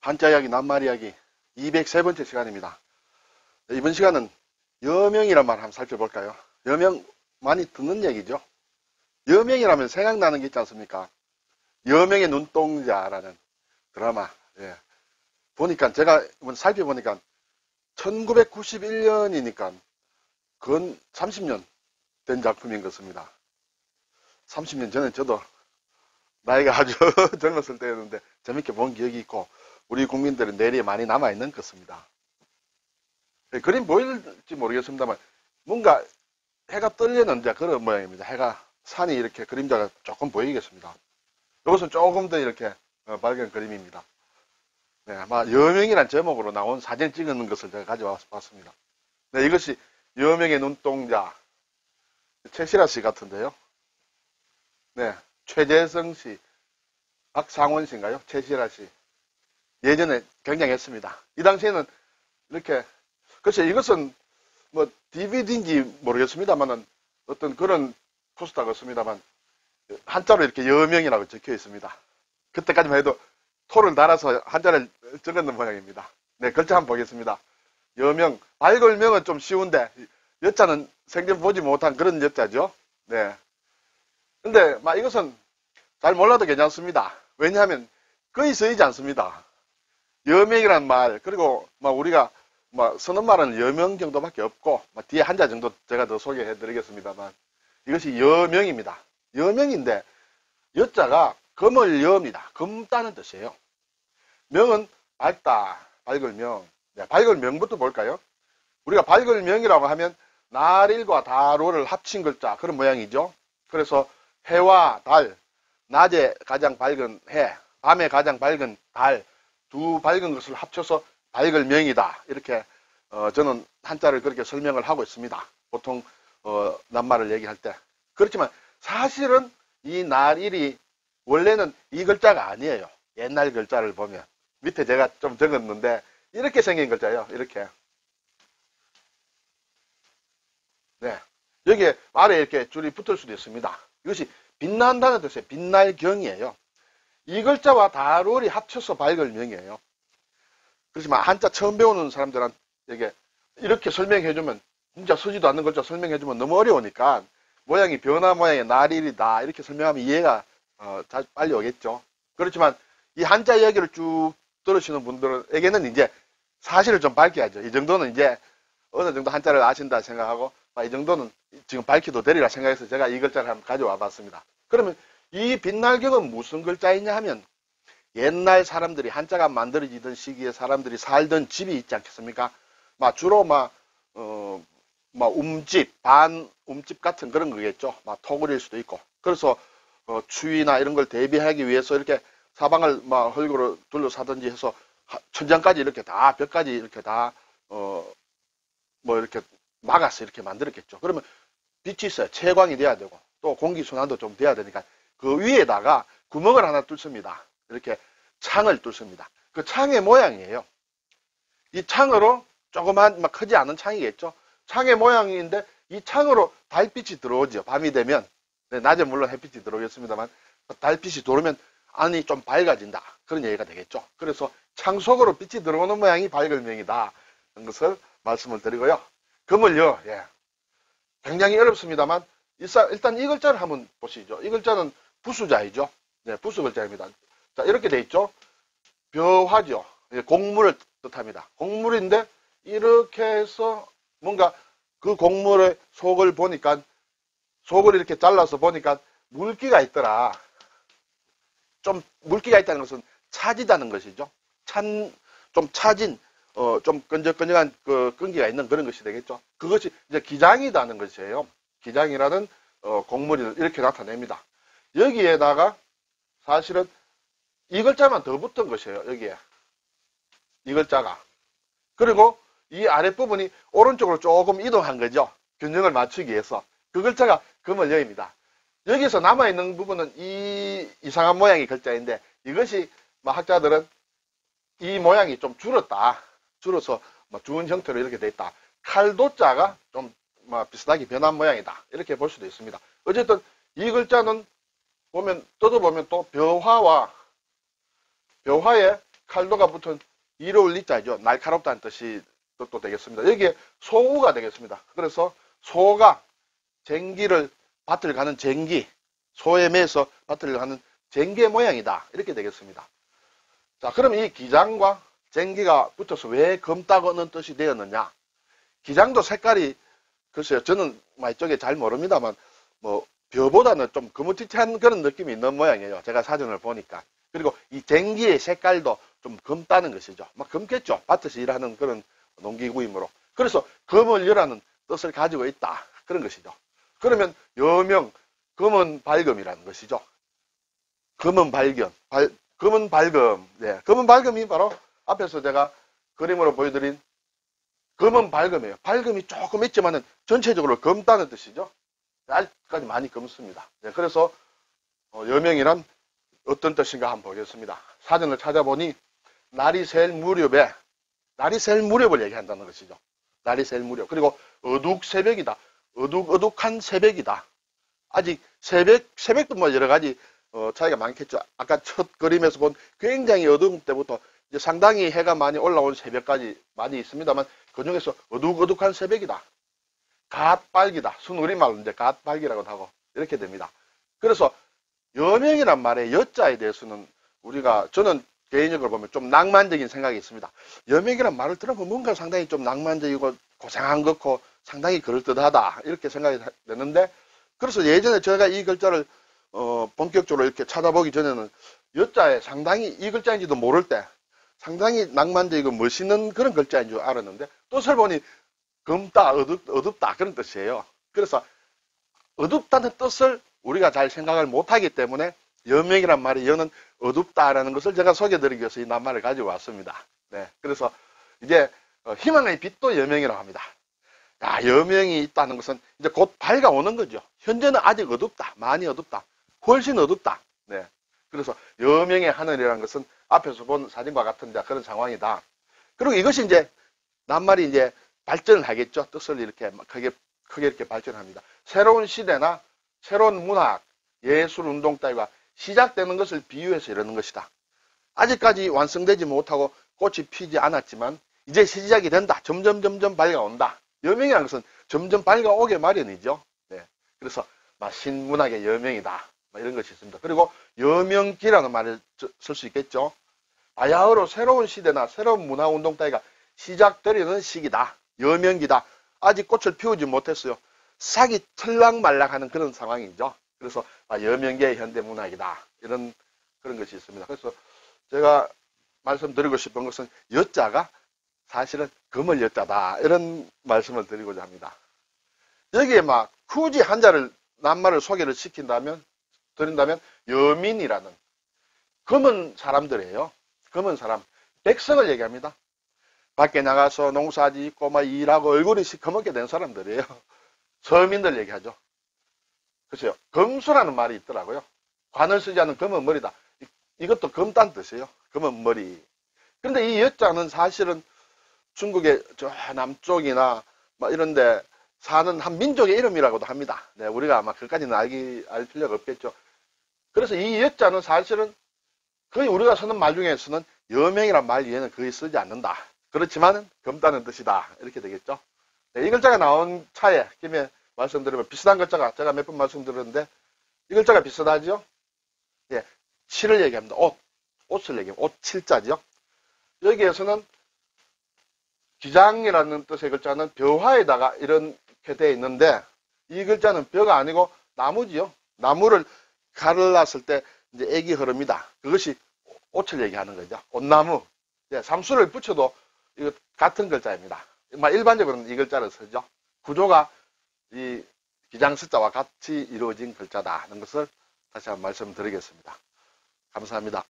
한자 이야기, 낱말 이야기 203번째 시간입니다. 이번 시간은 여명이란 말 한번 살펴볼까요? 여명 많이 듣는 얘기죠. 여명이라면 생각나는 게 있지 않습니까? 여명의 눈동자라는 드라마. 예. 보니까 제가 이번 살펴보니까 1991년이니까 근 30년 된 작품인 것 같습니다. 30년 전에 저도 나이가 아주 젊었을 때였는데 재밌게 본 기억이 있고 우리 국민들은 뇌리에 많이 남아있는 것 같습니다. 그림 보일지 모르겠습니다만 뭔가 해가 떨려는 그런 모양입니다. 해가 산이 이렇게 그림자가 조금 보이겠습니다. 이것은 조금 더 이렇게 밝은 그림입니다. 네, 아마 여명이란 제목으로 나온 사진 찍는 것을 제가 가져왔습니다. 네, 이것이 여명의 눈동자 최시라 씨 같은데요. 네, 최재성 씨, 박상원 씨인가요? 최시라 씨. 예전에 굉장했습니다. 이 당시에는 이렇게, 글쎄 이것은 뭐 DVD인지 모르겠습니다만은 어떤 그런 포스터 같습니다만 한자로 이렇게 여명이라고 적혀 있습니다. 그때까지만 해도 토를 달아서 한자를 적었는 모양입니다. 네, 글자 한번 보겠습니다. 여명, 발걸명은 좀 쉬운데 여자는 생전 보지 못한 그런 여자죠. 네. 근데 막 이것은 잘 몰라도 괜찮습니다. 왜냐하면 거의 쓰이지 않습니다. 여명이란 말, 그리고 막 우리가 막 쓰는 말은 여명 정도밖에 없고 뒤에 한자 정도 제가 더 소개해 드리겠습니다만 이것이 여명입니다. 여명인데 여자가 금을 여입니다. 금따는 뜻이에요. 명은 밝다, 밝을명. 네, 밝을명부터 볼까요? 우리가 밝을명이라고 하면 날일과 다로를 합친 글자 그런 모양이죠. 그래서 해와 달, 낮에 가장 밝은 해, 밤에 가장 밝은 달, 두 밝은 것을 합쳐서 밝을명이다. 이렇게 저는 한자를 그렇게 설명을 하고 있습니다. 보통 낱말을 얘기할 때. 그렇지만 사실은 이 날일이 원래는 이 글자가 아니에요. 옛날 글자를 보면 밑에 제가 좀 적었는데 이렇게 생긴 글자예요. 이렇게. 네, 여기에 아래에 이렇게 줄이 붙을 수도 있습니다. 이것이 빛난다는 뜻이에요. 빛날경이에요. 이 글자와 다롤이 합쳐서 밝을명이에요. 그렇지만 한자 처음 배우는 사람들한테 이렇게 설명해주면 진짜 쓰지도 않는 글자 설명해주면 너무 어려우니까 모양이 변화 모양의 날일이다 이렇게 설명하면 이해가 빨리 오겠죠. 그렇지만 이 한자 이야기를 쭉 들으시는 분들에게는 이제 사실을 좀 밝혀야죠. 이 정도는 이제 어느 정도 한자를 아신다 생각하고 이 정도는 지금 밝혀도 되리라 생각해서 제가 이 글자를 한번 가져와 봤습니다. 그러면 이 빛날경은 무슨 글자이냐 하면 옛날 사람들이 한자가 만들어지던 시기에 사람들이 살던 집이 있지 않겠습니까? 주로 움집, 반움집 같은 그런 거겠죠. 토굴일 수도 있고. 그래서 추위나 이런 걸 대비하기 위해서 이렇게 사방을 흙으로 둘러싸든지 해서 천장까지 이렇게 다 벽까지 이렇게 다 이렇게 막아서 이렇게 만들었겠죠. 그러면 빛이 있어야 채광이 돼야 되고 또 공기 순환도 좀 돼야 되니까 그 위에다가 구멍을 하나 뚫습니다. 이렇게 창을 뚫습니다. 그 창의 모양이에요. 이 창으로 조그만 크지 않은 창이겠죠. 창의 모양인데 이 창으로 달빛이 들어오죠. 밤이 되면. 네, 낮에 물론 햇빛이 들어오겠습니다만 달빛이 들어오면 안이 좀 밝아진다. 그런 얘기가 되겠죠. 그래서 창 속으로 빛이 들어오는 모양이 밝을명이다. 하는 것을 말씀을 드리고요. 금을요. 예. 굉장히 어렵습니다만 일단 이 글자를 한번 보시죠. 이 글자는 부수자이죠. 네, 부수 글자입니다. 자, 이렇게 돼 있죠. 벼화죠. 곡물을 뜻합니다. 곡물인데 이렇게 해서 뭔가 그 곡물의 속을 보니까 속을 이렇게 잘라서 보니까 물기가 있더라. 좀 물기가 있다는 것은 차지다는 것이죠. 좀 차진 좀 끈적끈적한 그 끈기가 있는 그런 것이 되겠죠. 그것이 이제 기장이라는 것이에요. 기장이라는 곡물이 이렇게 나타냅니다. 여기에다가 사실은 이 글자만 더 붙은 것이에요. 여기에 이 글자가. 그리고 이 아랫부분이 오른쪽으로 조금 이동한 거죠. 균형을 맞추기 위해서. 그 글자가 금을여입니다. 여기서 남아있는 부분은 이 이상한 모양의 글자인데 이것이 학자들은 이 모양이 좀 줄었다. 줄어서 준 형태로 이렇게 돼 있다. 칼도자가 좀 비슷하게 변한 모양이다. 이렇게 볼 수도 있습니다. 어쨌든 이 글자는 뜯어보면 또 벼화에 칼도가 붙은 이로울 리자죠. 날카롭다는 뜻이 또 되겠습니다. 여기에 소우가 되겠습니다. 그래서 소가 쟁기를 밭을 가는 쟁기, 소에 매서 밭을 가는 쟁기의 모양이다. 이렇게 되겠습니다. 자, 그럼 이 기장과 쟁기가 붙어서 왜 검다고는 뜻이 되었느냐? 기장도 색깔이 글쎄요, 저는 이쪽에 잘 모릅니다만 뭐 벼보다는 좀 거무튀튀한 그런 느낌이 있는 모양이에요. 제가 사진을 보니까. 그리고 이 쟁기의 색깔도 좀 검다는 것이죠. 막 검겠죠. 밭에서 일하는 그런 농기구이므로. 그래서 검을 여라는 뜻을 가지고 있다. 그런 것이죠. 그러면 여명, 검은 밝음이라는 것이죠. 검은 발견, 검은 밝음. 네, 검은 밝음이 바로 앞에서 제가 그림으로 보여드린 검은 밝음이에요. 밝음이 조금 있지만은 전체적으로 검다는 뜻이죠. 아직까지 많이 검습니다. 네, 그래서 여명이란 어떤 뜻인가 한번 보겠습니다. 사전을 찾아보니 날이 셀 무렵에, 날이 셀 무렵을 얘기한다는 것이죠. 날이 셀 무렵. 그리고 어둑 새벽이다. 어둑어둑한 새벽이다. 아직 새벽도 뭐 여러 가지 차이가 많겠죠. 아까 첫 그림에서 본 굉장히 어두운 때부터 이제 상당히 해가 많이 올라온 새벽까지 많이 있습니다만 그 중에서 어둑어둑한 새벽이다. 갓발기다. 순우리말로 이제 갓발기라고도 하고 이렇게 됩니다. 그래서 여명이란 말의 여자에 대해서는 저는 개인적으로 보면 좀 낭만적인 생각이 있습니다. 여명이란 말을 들어보면 뭔가 상당히 좀 낭만적이고 고생한 것고 상당히 그럴듯하다 이렇게 생각이 되는데, 그래서 예전에 제가 이 글자를 본격적으로 이렇게 찾아보기 전에는 여자에 상당히 이 글자인지도 모를 때 상당히 낭만적이고 멋있는 그런 글자인 줄 알았는데 뜻을 보니 검다, 어둡다 그런 뜻이에요. 그래서 어둡다는 뜻을 우리가 잘 생각을 못하기 때문에 여명이란 말이 여는 어둡다라는 것을 제가 소개드리기 위해서 이 낱말을 가지고 왔습니다. 네, 그래서 이제 희망의 빛도 여명이라고 합니다. 야, 여명이 있다는 것은 이제 곧 밝아오는 거죠. 현재는 아직 어둡다, 많이 어둡다, 훨씬 어둡다. 네, 그래서 여명의 하늘이라는 것은 앞에서 본 사진과 같은 그런 상황이다. 그리고 이것이 이제 낱말이 이제 발전을 하겠죠. 뜻을 이렇게 크게 이렇게 발전합니다. 새로운 시대나 새로운 문학, 예술 운동 따위가 시작되는 것을 비유해서 이러는 것이다. 아직까지 완성되지 못하고 꽃이 피지 않았지만 이제 시작이 된다. 점점 밝아온다. 여명이라는 것은 점점 밝아오게 마련이죠. 네. 그래서 신문학의 여명이다. 이런 것이 있습니다. 그리고 여명기라는 말을 쓸 수 있겠죠. 바야흐로 새로운 시대나 새로운 문화운동 따위가 시작되려는 시기다. 여명기다. 아직 꽃을 피우지 못했어요. 싹이 털락말락하는 그런 상황이죠. 그래서 여명계의 현대문학이다. 이런 그런 것이 있습니다. 그래서 제가 말씀드리고 싶은 것은 여자가 사실은 금을 여자다. 이런 말씀을 드리고자 합니다. 여기에 굳이 한자를 낱말을 소개를 드린다면 여민이라는 검은 사람들이에요. 검은 사람. 백성을 얘기합니다. 밖에 나가서 농사짓고 일하고 얼굴이 시커멓게 된 사람들이에요. 서민들 얘기하죠. 글쎄요. 검수라는 말이 있더라고요. 관을 쓰지 않은 검은 머리다. 이것도 검다는 뜻이에요. 검은 머리. 그런데 이 여자는 사실은 중국의 저 남쪽이나 이런데 사는 한 민족의 이름이라고도 합니다. 네, 우리가 아마 그까지는 알 필요가 없겠죠. 그래서 이 여자는 사실은 거의 우리가 쓰는 말 중에서는 여명이란 말 위에는 거의 쓰지 않는다. 그렇지만 검다는 뜻이다. 이렇게 되겠죠. 네, 이 글자가 나온 차에 김에 말씀드리면 비슷한 글자가 제가 몇 번 말씀드렸는데 이 글자가 비슷하죠. 예, 칠을 얘기합니다. 옷을 얘기합니다. 옷 칠자죠. 여기에서는 기장이라는 뜻의 글자는 벼화에다가 이렇게 되어 있는데 이 글자는 벼가 아니고 나무지요. 나무를 갈랐을 때 이제 액이 흐릅니다. 그것이 옷을 얘기하는 거죠. 옷나무. 예, 삼수를 붙여도 이거 같은 글자입니다. 일반적으로는 이 글자를 쓰죠. 구조가 이 기장스자와 같이 이루어진 글자다 하는 것을 다시 한번 말씀드리겠습니다. 감사합니다.